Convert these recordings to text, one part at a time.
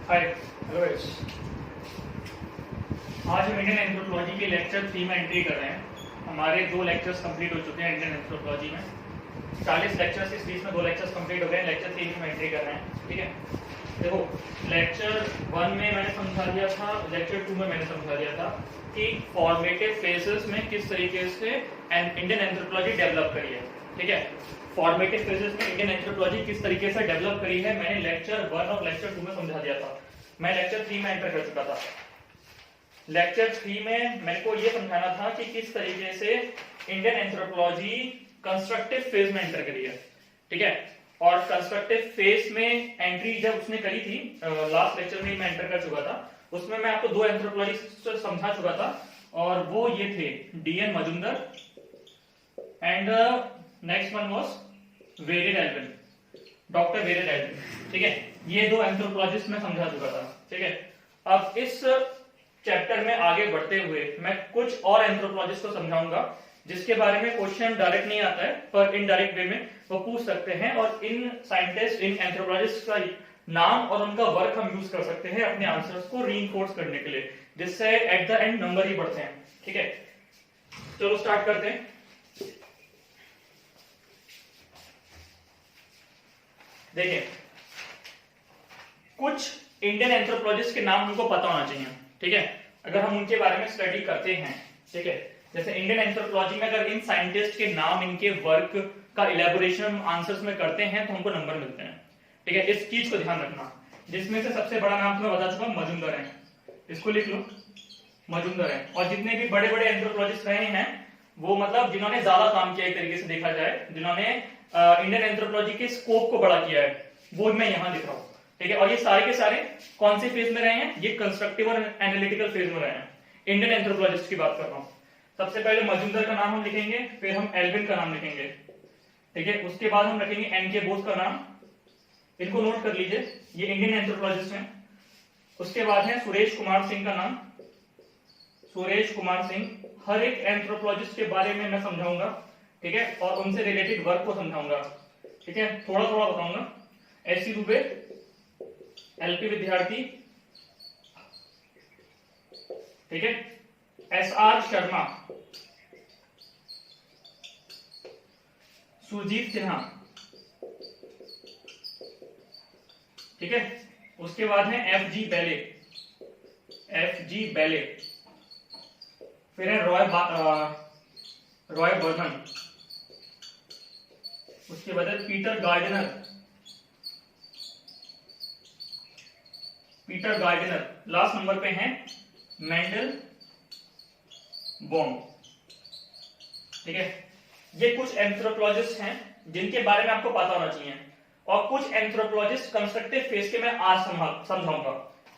Hi hello. आज हम Indian anthropology के लेक्चर 3 में एंट्री कर रहे हैं। हमारे 2 लेक्चर्स कंप्लीट हो चुके हैं इंडियन एंथ्रोपोलॉजी में। 40 लेक्चर्स, इस बीच में 2 लेक्चर्स कंप्लीट हो गए हैं। लेक्चर 3 में एंट्री कर रहे हैं। ठीक है, देखो लेक्चर 1 में मैंने समझा दिया था, लेक्चर 2 में मैंने समझा दिया था कि फॉर्मेटिव फेजेस में किस तरीके से इंडियन एंथ्रोपोलॉजी डेवलप करी है। ठीक है, फॉर्मेटिव फेजेस में इंडियन एंथ्रोपोलॉजी किस तरीके से डेवलप करी है मैंने लेक्चर 1 और लेक्चर 2 में समझा दिया था। मैं लेक्चर 3 में एंटर कर चुका था। लेक्चर 3 में मेरे को यह समझाना था कि किस तरीके से इंडियन एंथ्रोपोलॉजी कंस्ट्रक्टिव फेज में एंटर करी है। ठीक है, और कंस्ट्रक्टिव फेज में एंट्री जब उसने करी थी, लास्ट लेक्चर में मैं एंटर कर चुका था, उसमें मैं आपको 2 एंथ्रोपोलॉजिस्ट समझा चुका था और वो ये थे DN Majumdar and next one was Verrier Elwin, doctor Verrier Elwin. ठीक है, ये 2 एंथ्रोपोलॉजिस्ट मैं समझा चुका था। ठीक है, अब इस चैप्टर में आगे बढ़ते हुए मैं कुछ और एंथ्रोपोलॉजिस्ट को समझाऊंगा जिसके बारे में क्वेश्चन डायरेक्ट नहीं आता है पर इनडायरेक्ट वे में वो पूछ सकते हैं, और इन साइंटिस्ट, इन एंथ्रोपोलॉजिस्ट का नाम और उनका वर्क हम यूज कर सकते हैं अपने आंसर्स को रीइंफोर्स करने के लिए, जिससे एट द एंड नंबर ही बढ़ते हैं। ठीक है, चलो स्टार्ट करते हैं। देखिए, कुछ इंडियन एंथ्रोपोलॉजिस्ट के नाम हमको पता होना चाहिए। ठीक है, अगर हम उनके बारे में स्टडी करते हैं, ठीक है, जैसे इंडियन एंथ्रोपोलॉजी में अगर इन साइंटिस्ट के नाम, इनके वर्क का इलेबोरेशन आंसर्स में करते हैं तो हमको नंबर मिलते हैं। ठीक है, इस चीज को ध्यान रखना। जिसमें से सबसे बड़ा नाम तुम्हें बता चुका, मजुमदार है, इसको लिख लो, मजुमदार है। और जितने भी बड़े बड़े एंथ्रोपोलॉजिस्ट रहे हैं वो मतलब जिन्होंने ज्यादा काम किया, एक तरीके से देखा जाए, जिन्होंने इंडियन एंथ्रोपोलॉजी के स्कोप को बड़ा किया है, वो मैं यहां लिख रहा हूं। ठीक है, और ये सारे के सारे कौन से फेज में रहे हैं? ये कंस्ट्रक्टिव और एनालिटिकल फेज में रहे हैं। इंडियन एंथ्रोपोलॉजिस्ट की बात कर रहा हूं। सबसे पहले मजुमदार का नाम हम लिखेंगे, फिर हम एल्विन का नाम लिखेंगे। ठीक है, उसके बाद हम रखेंगे एनके बोस का नाम, इनको नोट कर लीजिए, ये इंडियन एंथ्रोपोलॉजिस्ट हैं। उसके बाद है सुरेश कुमार सिंह का नाम, सुरेश कुमार सिंह। हर एक एंथ्रोपोलॉजिस्ट के बारे में मैं समझाऊंगा। ठीक है, और उनसे रिलेटेड वर्क को समझाऊंगा। ठीक है, थोड़ा थोड़ा बताऊंगा। एससी दुबे, एलपी विद्यार्थी, ठीक है, एसआर शर्मा, सुरजीत सिन्हा, ठीक है। उसके बाद है एफजी बेले, एफजी बेले। फिर है रॉय बर्मन। उसके बाद है Peter Gardner, Peter Gardner. Last number पे है मेंडल बॉम। ठीक है, ये कुछ एंथ्रोपोलॉजिस्ट हैं जिनके बारे में आपको पता होना चाहिए, और कुछ एंथ्रोपोलॉजिस्ट कंस्ट्रक्टिव फेज के मैं आज समझाऊंगा।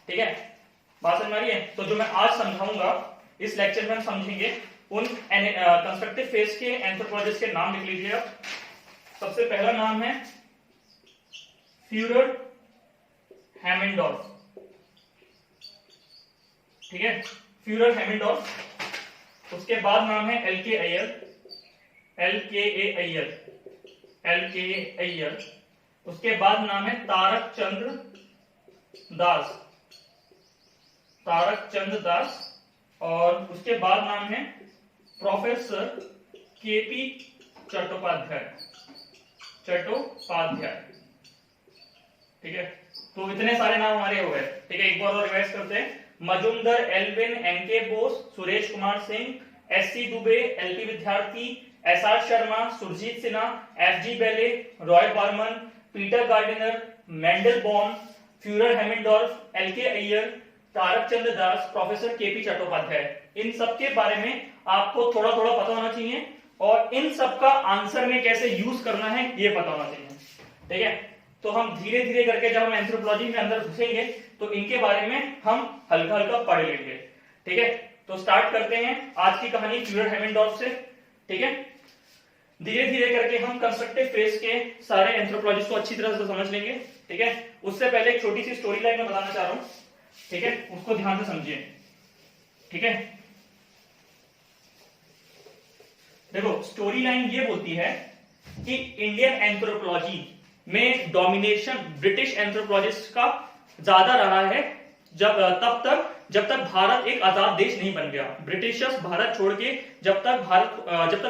ठीक है, बात समझ आ रही है? तो जो मैं आज समझाऊंगा इस लेक्चर में हम समझेंगे उन कंस्ट्रक्टिव फेज के एंथ्रोपोलॉजिस्ट के नाम लिख लीजिए आप। सबसे पहला नाम है फ्यूरर हैमिल्टॉफ। ठीक है, फ्यूरर हैमिल्टॉफ। उसके बाद नाम है L K Iyer, L K Iyer, L K Iyer. उसके बाद नाम है तारक चंद्र दास, तारक चंद्र दास। और उसके बाद नाम है प्रोफेसर केपी चट्टोपाध्याय, चट्टोपाध्याय। ठीक है, तो इतने सारे नाम हमारे हो गए। ठीक है, एक बार और रिवाइज करते हैं। Majumdar, Elwin, NK Bose, Suresh Kumar Singh, SC Dube, LP Vidyarthi, SR Sharma, Surajit Sinha, FG Bailey, Roy Burman, Peter Gardner, Mandelbaum, Furer Haimendorf, LK Iyer, Tarak Chandra Das, professor KP Chattopadhyay. इन सब के बारे में आपको थोड़ा थोड़ा पता होना चाहिए, और इन सब का आंसर में कैसे यूज करना है ये पता होना चाहिए। ठीक है, तो हम धीरे धीरे करके जब हम एंथ्रोपोलॉजी में अंदर घुसेंगे तो इनके बारे में हम हल्का हल्का पढ़ लेंगे। ठीक है, तो स्टार्ट करते हैं आज की कहानी फ्यूरर हैमिल्टॉफ से। ठीक है, धीरे धीरे करके हम कंस्ट्रक्टिव फेज के सारे एंथ्रोपोलॉजिस्ट को अच्छी तरह से समझ लेंगे। ठीक है, उससे पहले एक छोटी सी स्टोरी लाइन में बताना चाह रहा हूं। ठीक है, उसको ध्यान से समझिए। ठीक है, देखो स्टोरी लाइन ये बोलती है कि इंडियन एंथ्रोपोलॉजी में डोमिनेशन ब्रिटिश एंथ्रोपोलॉजिस्ट का ज्यादा रहा है जब तक भारत एक आजाद देश नहीं बन गया। ब्रिटिशर्स भारत छोड़ के जब तक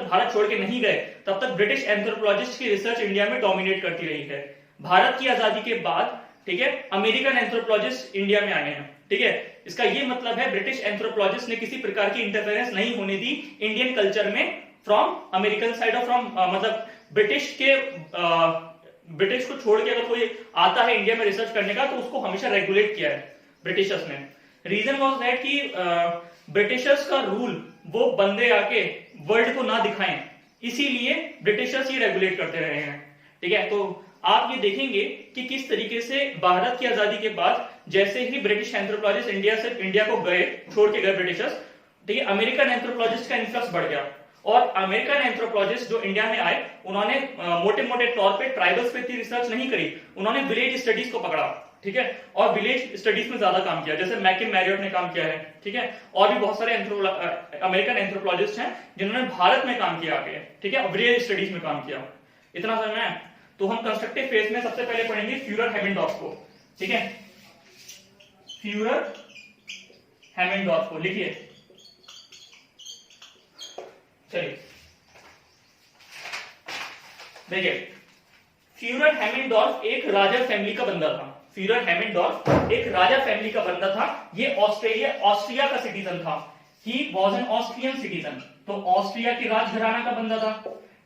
भारत छोड़ के नहीं गए तब तक ब्रिटिश एंथ्रोपोलॉजिस्ट की रिसर्च इंडिया में डोमिनेट करती रही है। भारत की आजादी के बाद, ठीक है, अमेरिकन एंथ्रोपोलॉजिस्ट इंडिया में आए हैं, ठीक है। इसका ये मतलब है ब्रिटिश एंथ्रोपोलॉजिस्ट ने किसी प्रकार की इंटरफेरेंस नहीं होने दी इंडियन कल्चर में फ्रॉम अमेरिकन साइड और फ्रॉम मतलब ब्रिटिश को छोड़ के अगर कोई आता है इंडिया में रिसर्च करने का तो उसको हमेशा रेगुलेट किया है ब्रिटिशर्स ने। रीजन वॉज दैट कि ब्रिटिशर्स का रूल वो बंदे आके वर्ल्ड को ना दिखाएं, इसीलिए ब्रिटिशर्स ये रेगुलेट करते रहे हैं, ठीक है। तो आप ये देखेंगे कि किस तरीके से भारत की आजादी के बाद जैसे ही ब्रिटिश एंथ्रोपोलॉजिस्ट इंडिया को गए, छोड़ के गए ब्रिटिशर्स, ठीक है, अमेरिकन एंथ्रोपोलॉजिस्ट का इंफ्लक्स बढ़ गया। और अमेरिकन एंथ्रोपोलॉजिस्ट जो इंडिया में आए उन्होंने मोटे मोटे तौर पे ट्राइबल्स पे इतनी रिसर्च नहीं करी, उन्होंने विलेज स्टडीज को पकड़ा, ठीक है, और विलेज स्टडीज में ज्यादा काम किया, जैसे मैकिम मैरियट ने काम किया है, ठीक है। और भी बहुत सारे अमेरिकन एंथ्रोपोलॉजिस्ट हैं जिन्होंने भारत में काम किया आके, ठीक है, और विलेज स्टडीज में काम किया। इतना समझ में? तो हम कंस्ट्रक्टिव फेज में सबसे पहले पढ़ेंगे फ्यूरर हैमिल्टॉफ को, ठीक है। फ्यूरर हैमिल्टॉफ को लिखिए, चलिए देखिए। फ्यूरर हैमिल्टॉफ एक राजा फैमिली का बंदा था। फ्यूरर हैमिल्टॉफ एक राजा फैमिली का बंदा था। ये ऑस्ट्रिया का सिटीजन था। He was an Austrian citizen. तो ऑस्ट्रिया के राजघराना का बंदा था,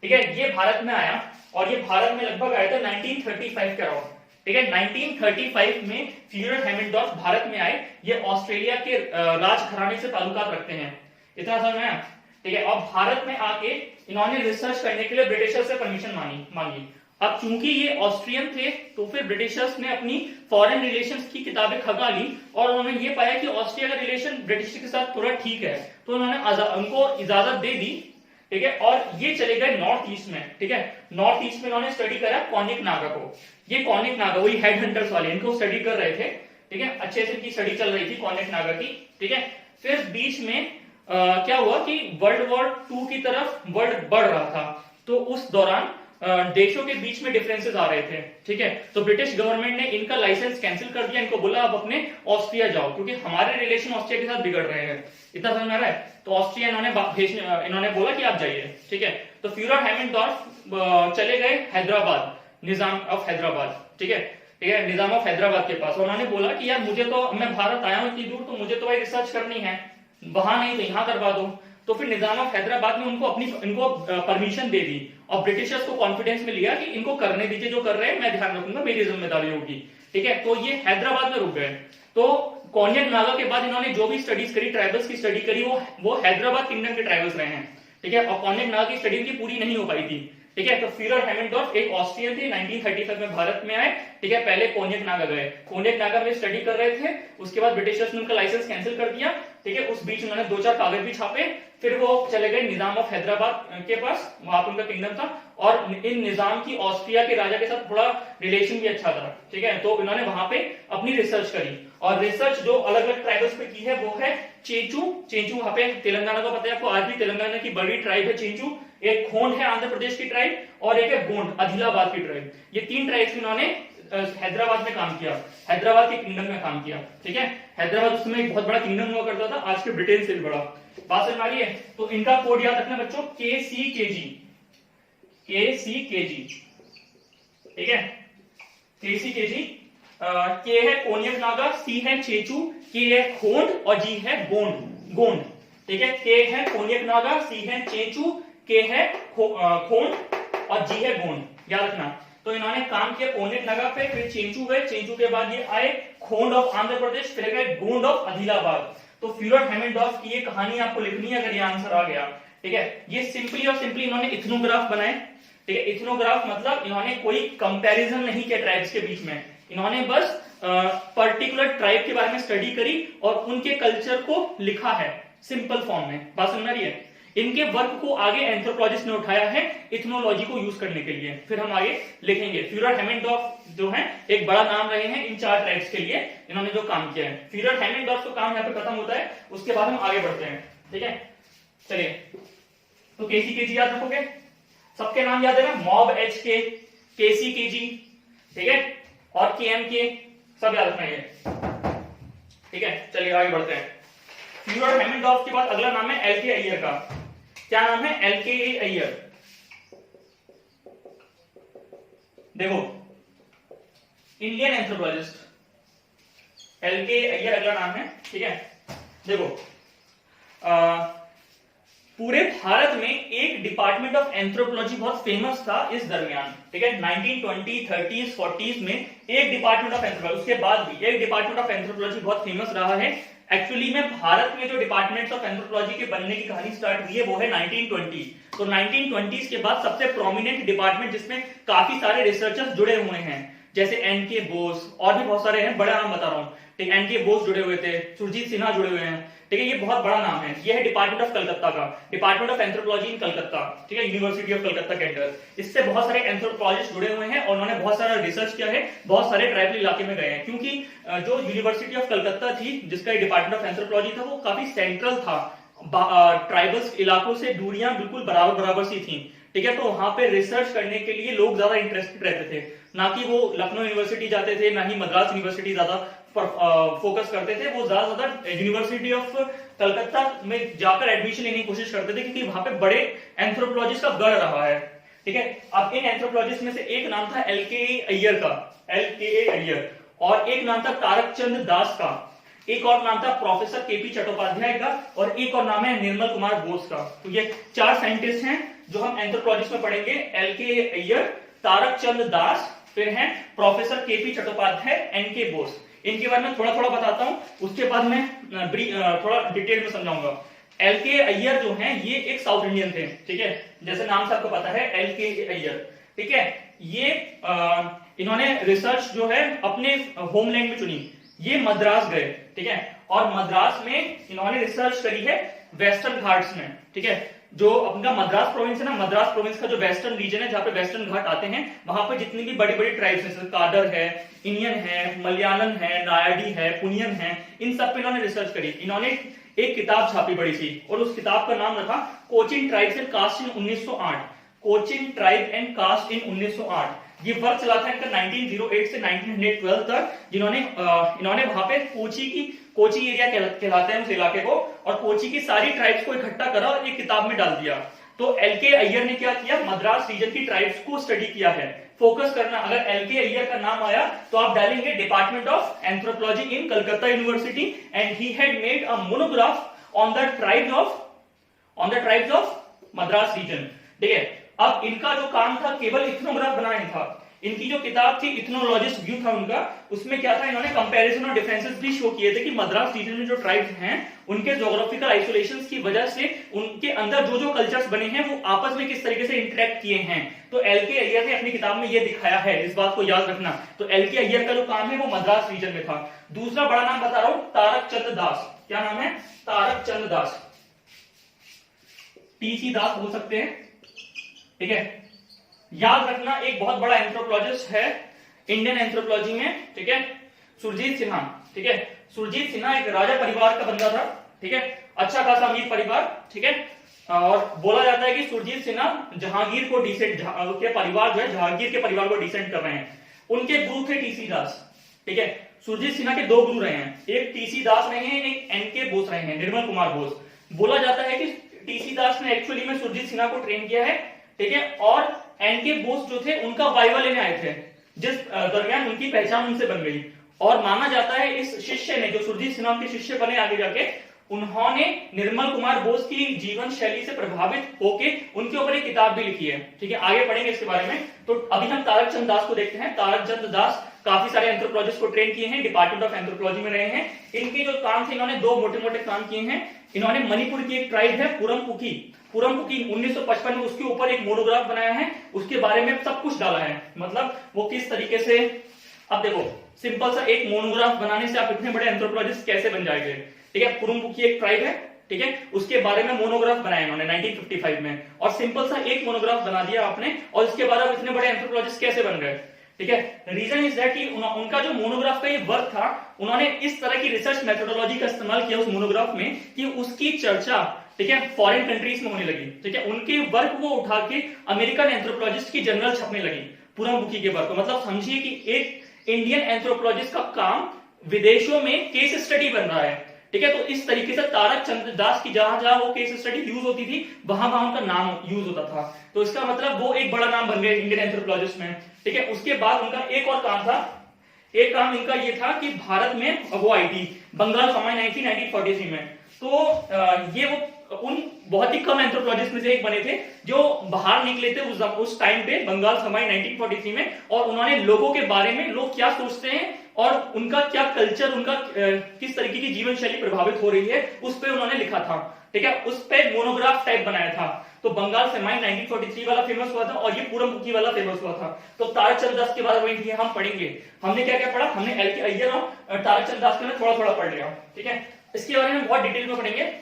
ठीक है। ये भारत में आया और ये भारत में लगभग आया था 1935 के अराउंड, ठीक है। 1935 में फ्यूरर हैमिल्टॉफ भारत में आए। ये ऑस्ट्रेलिया के राजघराने से ताल्लुकात रखते हैं, इतना समझ में, ठीक है। और भारत में आके इन्होंने रिसर्च करने के लिए ब्रिटिशर से परमिशन मांगी। अब चूंकि ये ऑस्ट्रियन थे तो फिर ब्रिटिशर्स ने अपनी फॉरेन रिलेशंस की किताबें खंगा ली और उन्होंने ये पाया कि ऑस्ट्रिया का रिलेशन ब्रिटिश के साथ थोड़ा ठीक है, तो उन्होंने उनको इजाजत दे दी, ठीक है। और ये चले गए नॉर्थ ईस्ट में, ठीक है। नॉर्थ ईस्ट में इन्होंने स्टडी करा कॉनिक नागा को। ये कॉनिक नागा वही हेड हंटर्स वाले, इनको स्टडी कर रहे थे, ठीक है। अच्छे से इनकी स्टडी चल रही थी कॉनिक नागा की, ठीक है। फिर बीच में क्या हुआ कि वर्ल्ड वॉर 2 की तरफ वर्ल्ड बढ़ रहा था, तो उस दौरान देशों के बीच में डिफरेंसेस आ रहे थे, ठीक है। तो ब्रिटिश गवर्नमेंट ने इनका लाइसेंस कैंसिल कर दिया, इनको बोला आप अपने ऑस्ट्रिया जाओ, क्योंकि हमारे रिलेशन ऑस्ट्रिया के साथ बिगड़ रहे हैं, इतना समझ में आ रहा है। तो ऑस्ट्रिया इन्होंने बोला कि आप जाइए, ठीक है। तो फ्यूरर हैमिल्टॉफ चले गए हैदराबाद, निजाम ऑफ हैदराबाद, ठीक है, ठीक है, निजाम ऑफ हैदराबाद के पास। उन्होंने बोला कि यार मुझे तो, मैं भारत आया हूं इतनी दूर, तो मुझे तो भाई रिसर्च करनी है, वहां नहीं तो यहां करवा दो। तो फिर निजाम ऑफ हैदराबाद ने इनको परमिशन दे दी और ब्रिटिशर्स को कॉन्फिडेंस में लिया कि इनको करने दीजिए, जो कर रहे हैं मैं ध्यान रखूंगा, मेरी जिम्मेदारी होगी, ठीक है। तो ये हैदराबाद में रुक गए। तो कॉन्यक नागा के बाद इन्होंने जो भी स्टडीज करी, ट्राइबल्स की स्टडी करी, वो हैदराबाद किंगडम के ट्राइबल्स रहे हैं, ठीक है। और कॉन्यक नागा की स्टडी इनकी पूरी नहीं हो पाई थी, ठीक है। तो फ्यूरर हैमिल्टॉफ एक ऑस्ट्रियन थे, 1935 में भारत में आए, ठीक है। पहले कोन्यक नागा गए, कोन्यक नागा में स्टडी कर रहे थे, उसके बाद ब्रिटिशर्स ने उनका लाइसेंस कैंसिल कर दिया, ठीक है। उस बीच उन्होंने 2-4 कागज भी छापे, फिर वो चले गए निजाम ऑफ हैदराबाद के पास, वहां पर उनका किंगडम था। और इन निजाम की ऑस्ट्रिया के राजा के साथ थोड़ा रिलेशन भी अच्छा था, ठीक है। तो इन्होंने वहां पे अपनी रिसर्च करी और रिसर्च जो अलग अलग ट्राइबल्स पे की है वो है चेंचू वहां पे तेलंगाना का, पता है आपको, आज भी तेलंगाना की बड़ी ट्राइब है चेंचू। एक खोंड है आंध्र प्रदेश की ट्राइब और एक है गोंड आदिलाबाद की ट्राइब। ये 3 ट्राइब्स इन्होंने हैदराबाद में काम किया, हैदराबाद के किंगडम में काम किया, ठीक है। हैदराबाद उस समय एक बहुत बड़ा किंगडम हुआ करता था, आज के ब्रिटेन से भी बड़ा। बात समझ आ रही है? तो इनका कोड याद रखना बच्चों, KCKG, ठीक है, KCKG। के है कोन्यक नागा, सी है चेचू, के है खोंड और जी है गोंड, ठीक है। के है कोन्यक नागा, सी है चेचू, के है खोंड और जी है गोंड, याद रखना। तो इन्होंने काम किया कोन्यक नागा पे, फिर चेंचू गए, चेंचू के बाद ये आए खोंड ऑफ आंध्र प्रदेश, फिर गए गोंड ऑफ आदिलाबाद। तो फ्यूरर हैमिल्टॉफ की ये कहानी आपको लिखनी है अगर ये आंसर आ गया, ठीक है। ये सिंपली इन्होंने इथनोग्राफ बनाए, ठीक है। इथनोग्राफ मतलब इन्होंने कोई कंपैरिजन नहीं किया ट्राइब्स के बीच में, इन्होंने बस पर्टिकुलर ट्राइब के बारे में स्टडी करी और उनके कल्चर को लिखा है सिंपल फॉर्म में। बात समझ रही है? इनके वर्क को आगे एंथ्रोपोलॉजिस्ट ने उठाया है इथनोलॉजी को यूज करने के लिए, फिर हम आगे लिखेंगे। फ्यूरर हैमिल्टॉफ जो है एक बड़ा नाम रहे हैं इन 4 ट्राइब्स के लिए, इन्होंने जो काम किया है। फ्यूरर हैमिल्टॉफ का काम यहाँ पे खत्म होता है, उसके बाद हम आगे बढ़ते हैं, ठीक है। चलिए, तो KCKG याद रखोगे, सबके नाम याद है ना, मॉब HK, KCKG, ठीक है, और KMK, सब याद रखना ये, ठीक है। चलिए आगे बढ़ते हैं। थियोडोर हैमिल्टॉफ के बाद अगला नाम है एल के अय्यर का। क्या नाम है? एल के अय्यर। देखो, इंडियन एंथ्रोपोलॉजिस्ट एल के अय्यर अगला नाम है, ठीक है। देखो, पूरे भारत में एक डिपार्टमेंट ऑफ एंथ्रोपोलॉजी बहुत फेमस था इस दरमियान, ठीक है। 1920, 30s, 40s में एक डिपार्टमेंट ऑफ एंथ्रोपोलॉजी, उसके बाद भी एक डिपार्टमेंट ऑफ एंथ्रोपोलॉजी बहुत फेमस रहा है। एक्चुअली में भारत में जो डिपार्टमेंट्स ऑफ एंथ्रोपोलॉजी के बनने की कहानी स्टार्ट हुई है वो है 1920। तो 1920s के बाद सबसे प्रोमिनेंट डिपार्टमेंट जिसमें काफी सारे रिसर्चर्स जुड़े हुए हैं, जैसे एन.के. बोस और भी बहुत सारे हैं, बड़ा नाम बता रहा हूँ, ठीक है। एन.के. बोस जुड़े हुए थे, सुरजीत सिन्हा जुड़े हुए हैं, ठीक है। ये बहुत बड़ा नाम है। ये है डिपार्टमेंट ऑफ कलकत्ता का, department of anthropology in Calcutta, ठीक है, यूनिवर्सिटी ऑफ कलकत्ता के अंडर। इससे बहुत सारे एंथ्रोपोलॉजिस्ट जुड़े हुए हैं और उन्होंने बहुत सारा रिसर्च किया है, बहुत सारे ट्राइबल इलाके में गए हैं, क्योंकि जो यूनिवर्सिटी ऑफ कलकत्ता थी, जिसका डिपार्टमेंट ऑफ एंथ्रोपोलॉजी था, वो काफी सेंट्रल था। ट्राइबल्स इलाकों से दूरियां बिल्कुल बराबर बराबर सी थी, ठीक है। तो वहां पे रिसर्च करने के लिए लोग ज्यादा इंटरेस्टेड रहते थे, ना कि वो लखनऊ यूनिवर्सिटी जाते थे, ना ही मद्रास यूनिवर्सिटी ज्यादा फोकस करते थे। वो ज्यादा यूनिवर्सिटी ऑफ कलकत्ता में जाकर एडमिशन लेने की कोशिश करते थे, क्योंकि वहां पे बड़े एंथ्रोपोलॉजिस्ट का गढ़ रहा है, ठीक है। अब इन एंथ्रोपोलॉजिस्ट में से एक नाम था एल के अय्यर का, एल के अय्यर, और एक नाम था तारक चंद दास का, एक और नाम था प्रोफेसर के.पी. चट्टोपाध्याय का, और एक और नाम है निर्मल कुमार बोस का। तो ये 4 साइंटिस्ट हैं जो हम एंथ्रोपोलॉजिस्ट में पढ़ेंगे, एल के अय्यर, तारक चंद दास, फिर हैं professor KP. Chattopadhyay, NK. Bose. इनके बारे में थोड़ा थोड़ा बताता हूं, उसके बाद मैं थोड़ा डिटेल में समझाऊंगा। एल के अय्यर जो हैं, ये एक साउथ इंडियन थे, ठीक है, जैसे नाम से आपको पता है, एल के अय्यर, ठीक है। ये इन्होंने रिसर्च जो है अपने होमलैंड में चुनी, ये मद्रास गए, ठीक है, और मद्रास में इन्होंने रिसर्च करी है वेस्टर्न घाट्स में, ठीक है। जो अपना मद्रास प्रोविंस है ना, मद्रास प्रोविंस का जो वेस्टर्न रीजन है, जहां पे वेस्टर्न घाट आते हैं, वहां पे जितनी भी बड़ी बड़ी ट्राइब्स हैं, जैसे काडर है, इंडियन है, मलयालम है, नायाडी है, पुनियन है, इन सब पे इन्होंने रिसर्च करी। इन्होंने एक किताब छापी बड़ी सी, और उस किताब का नाम रखा Cochin tribes and caste in 1908, Cochin tribe and caste in 1908। ये वर्क चला था इनका 1908 से 1912 तक, जिन्होंने इन्होंने वहां पे कोची एरिया कहलाते हैं उस इलाके को, और कोची की सारी ट्राइब्स को इकट्ठा करा और एक किताब में डाल दिया। तो एल के अय्यर ने क्या किया, मद्रास रीजन की ट्राइब्स को स्टडी किया है। फोकस करना, अगर एल के अय्यर का नाम आया तो आप डालेंगे department of anthropology in Calcutta university, and he had made a monograph on the tribes of Madras region, ठीक है। अब इनका जो काम था केवल इथनोग्राफ बनाना नहीं था, इनकी जो किताब थी इथनोलॉजिस्ट व्यू था उनका, उसमें क्या था, इन्होंने कंपैरिजन और डिफरेंसेस भी शो किए थे कि मद्रास रीजन में जो ट्राइब्स हैं उनके ज्योग्राफिकल आइसोलेशंस की वजह से उनके अंदर जो जो कल्चर्स बने हैं वो आपस में किस तरीके से इंटरेक्ट किए हैं। तो एल के अय्यर ने अपनी किताब में ये दिखाया है, इस बात को याद रखना। तो एल के अय्यर का जो काम है वो मद्रास रीजन में था। दूसरा बड़ा नाम बता रहा हूं, तारक चंद दास। क्या नाम है? तारक चंद दास, टी.सी. दास बोल सकते हैं, ठीक है। याद रखना, एक बहुत बड़ा एंथ्रोपोलॉजिस्ट है इंडियन एंथ्रोपोलॉजी में, ठीक है, सुरजीत सिन्हा, ठीक है। सुरजीत सिन्हा एक राजा परिवार का बंदा था, ठीक है, अच्छा खासा अमीर परिवार, ठीक है। और बोला जाता है कि सुरजीत सिन्हा जहांगीर को डिसेंट के परिवार जो है जहांगीर के परिवार को डिसेंट कर रहे हैं। उनके गुरु थे टी.सी. दास, ठीक है। सुरजीत सिन्हा के 2 गुरु रहे हैं, एक टी.सी. दास रहे हैं, एक एन.के. बोस रहे हैं, निर्मल कुमार बोस। बोला जाता है कि टी.सी. दास ने एक्चुअली में सुरजीत सिन्हा को ट्रेन किया है, ठीक है, और एन.के. बोस जो थे उनका वाइवा लेने आए थे, जिस दरमियान उनकी पहचान उनसे बन गई। और माना जाता है इस शिष्य ने, जो सुरजीत सिन्हा के शिष्य बने आगे जाके, उन्होंने निर्मल कुमार बोस की जीवन शैली से प्रभावित होके उनके ऊपर एक किताब भी लिखी है, ठीक है। आगे पढ़ेंगे इसके बारे में। तो अभी हम तारक चंद दास को देखते हैं। तारक चंद दास काफी सारे एंथ्रोपोलॉजिस्ट को ट्रेन किए हैं, डिपार्टमेंट ऑफ एंथ्रोपोलॉजी में रहे हैं। इनके जो काम थे, इन्होंने 2 मोटे मोटे काम किए हैं। इन्होंने मणिपुर की एक ट्राइब है पुरमपुकी 1955 में, उसके ऊपर एक मोनोग्राफ बनाया है, उसके बारे में सब कुछ डाला है, मतलब वो किस तरीके से। अब देखो, सिंपल सा एक मोनोग्राफ बनाने से आप इतने बड़े एंथ्रोपोलॉजिस्ट कैसे बन जाएंगे, ठीक है। पुरमपुकी एक ट्राइब है, ठीक है, उसके बारे में मोनोग्राफ बनाया इन्होंने 1955 में, और सिंपल सा एक मोनोग्राफ बना दिया आपने, और इसके बाद आप इतने बड़े एंथ्रोपोलॉजिस्ट कैसे बन गए, ठीक है। रीजन इज दैट कि उनका जो मोनोग्राफ का ये वर्क था, उन्होंने इस तरह की रिसर्च मेथोडोलॉजी का इस्तेमाल किया उस मोनोग्राफ में कि उसकी चर्चा, ठीक है, फॉरेन कंट्रीज में होने लगी, ठीक है। उनके वर्क को उठा के अमेरिकन एंथ्रोपोलॉजिस्ट की जर्नल छपने लगी पुरमपुकी के वर्क को। मतलब समझिए कि इंडियन एंथ्रोपोलॉजिस्ट का काम विदेशों में केस स्टडी बन रहा है, ठीक है। तो इस तरीके से तारक चंद्र दास की जहां जहां वो केस स्टडी यूज होती थी वहां वहां उनका नाम यूज होता था। तो इसका मतलब वो एक बड़ा नाम बन गया इंडियन एंथ्रोपोलॉजिस्ट में, ठीक है। उसके बाद उनका एक और काम था, एक काम इनका ये था कि भारत में वो आई थी बंगाल समाई 1943 में। तो ये वो उन बहुत ही कम एंथ्रोपोलॉजिस्ट में से एक बने थे जो बाहर निकले थे उस टाइम पे बंगाल समाई 1943 में, और उन्होंने लोगों के बारे में लोग क्या सोचते हैं और उनका क्या कल्चर, उनका किस तरीके की जीवन शैली प्रभावित हो रही है उस पर उन्होंने लिखा था, ठीक है। उस पर मोनोग्राफ टाइप बनाया था। तो बंगाल समाई 1943 वाला फेमस हुआ था और ये पूरममुखी वाला फेमस हुआ था। तो तारकचंद दास के बारे में हम पढ़ेंगे। हमने क्या क्या पढ़ा, हमने एल के अय्यर और तारकचंद दास के थोड़ा थोड़ा पढ़ लिया, ठीक है। इसके बारे में बहुत डिटेल में पढ़ेंगे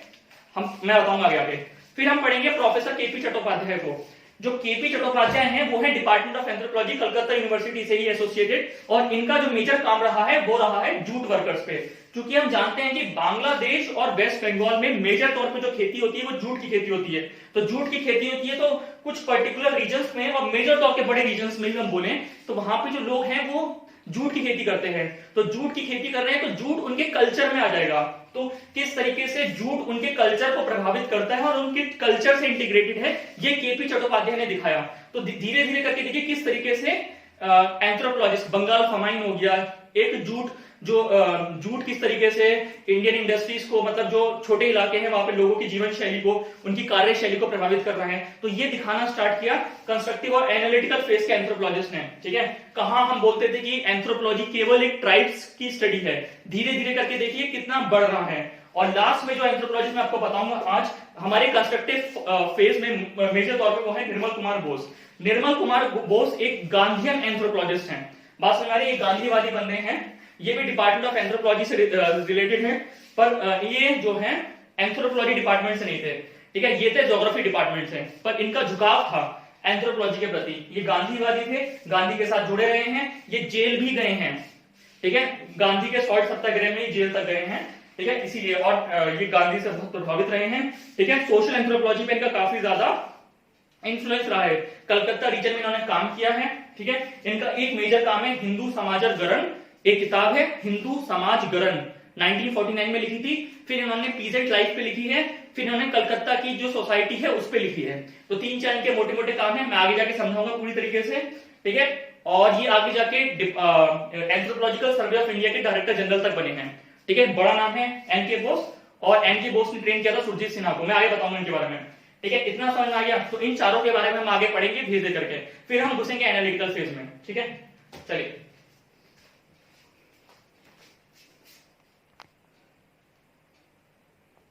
मैं बताऊंगा आगे आगे। फिर हम पढ़ेंगे प्रोफेसर केपी चट्टोपाध्याय को। जो केपी चट्टोपाध्याय हैं वो है department of anthropology Calcutta university से ही एसोसिएटेड, और इनका जो मेजर काम रहा है वो रहा है जूट वर्कर्स पे। क्योंकि हम जानते हैं कि बांग्लादेश और वेस्ट बंगाल में मेजर तौर पे जो खेती होती है वो जूट की खेती होती है। तो जूट की खेती होती है तो कुछ पर्टिकुलर रीजन्स में और मेजर तौर के बड़े रीजन्स में हम बोले तो वहां पे जो लोग हैं वो जूट की खेती करते हैं। तो जूट की खेती कर रहे हैं तो जूट उनके कल्चर में आ जाएगा। तो किस तरीके से जूट उनके कल्चर को प्रभावित करता है और उनके कल्चर से इंटीग्रेटेड है, ये केपी चट्टोपाध्याय ने दिखाया। तो धीरे धीरे करके देखिए किस तरीके से एंथ्रोपोलॉजिस्ट बंगाल समाइन हो गया, एक जूट जो जूट किस तरीके से इंडियन इंडस्ट्रीज को, मतलब जो छोटे इलाके हैं वहां पे लोगों की जीवन शैली को, उनकी कार्य शैली को प्रभावित कर रहा है। तो ये दिखाना स्टार्ट किया कंस्ट्रक्टिव और एनालिटिकल फेज के एंथ्रोपोलॉजिस्ट ने, ठीक है। कहां हम बोलते थे कि एंथ्रोपोलॉजी केवल एक ट्राइब्स की स्टडी है, धीरे धीरे करके देखिए कितना बढ़ रहा है। और लास्ट में जो एंथ्रोपोलॉजी मैं आपको बताऊंगा आज हमारे कंस्ट्रक्टिव फेज में मेजर तौर पर वो है निर्मल कुमार बोस। निर्मल कुमार बोस एक गांधीयन एंथ्रोपोलॉजिस्ट हैं। बात समझ रहे, ये गांधीवादी बंदे हैं। ये भी डिपार्टमेंट ऑफ एंथ्रोपोलॉजी से रिलेटेड है, पर ये जो है एंथ्रोपोलॉजी डिपार्टमेंट से नहीं थे, ठीक है। ये थे ज्योग्राफी डिपार्टमेंट से, पर इनका झुकाव था एंथ्रोपोलॉजी के प्रति। ये गांधीवादी थे, गांधी के साथ जुड़े रहे हैं, ये जेल भी गए हैं, ठीक है। गांधी के सॉल्ट सत्याग्रह में जेल तक गए हैं, ठीक है। इसीलिए और ये गांधी से बहुत प्रभावित रहे हैं, ठीक है। सोशल एंथ्रोपोलॉजी पे इनका काफी ज्यादा इन्फ्लुएंस रहा है। कलकत्ता रीजन में इन्होंने काम किया है, ठीक है। इनका एक मेजर काम है हिंदू समाजर गरण, एक किताब है हिंदू समाज गरण 1949 में लिखी थी। फिर इन्होंने पीजेंट लाइफ पे लिखी है, फिर इन्होंने कलकत्ता की जो सोसाइटी है उस पे लिखी है। तो 3-4 इनके मोटे मोटे काम है, मैं आगे जाके समझाऊंगा पूरी तरीके से, ठीक है। और ये आगे जाके एंथ्रोपोलॉजिकल सर्वे ऑफ इंडिया के डायरेक्टर जनरल तक बने हैं, ठीक है। बड़ा नाम है एनके बोस, और एनके बोस ने ट्रेन किया था सुरजीत सिन्हा को। मैं आगे बताऊंगा इनके बारे में, ठीक है। इतना समझ आ गया। तो इन चारों के बारे में हम आगे पढ़ेंगे धीरे धीरे करके, फिर हम घुसेंगे एनालिटिकल फेज में, ठीक है। चलिए।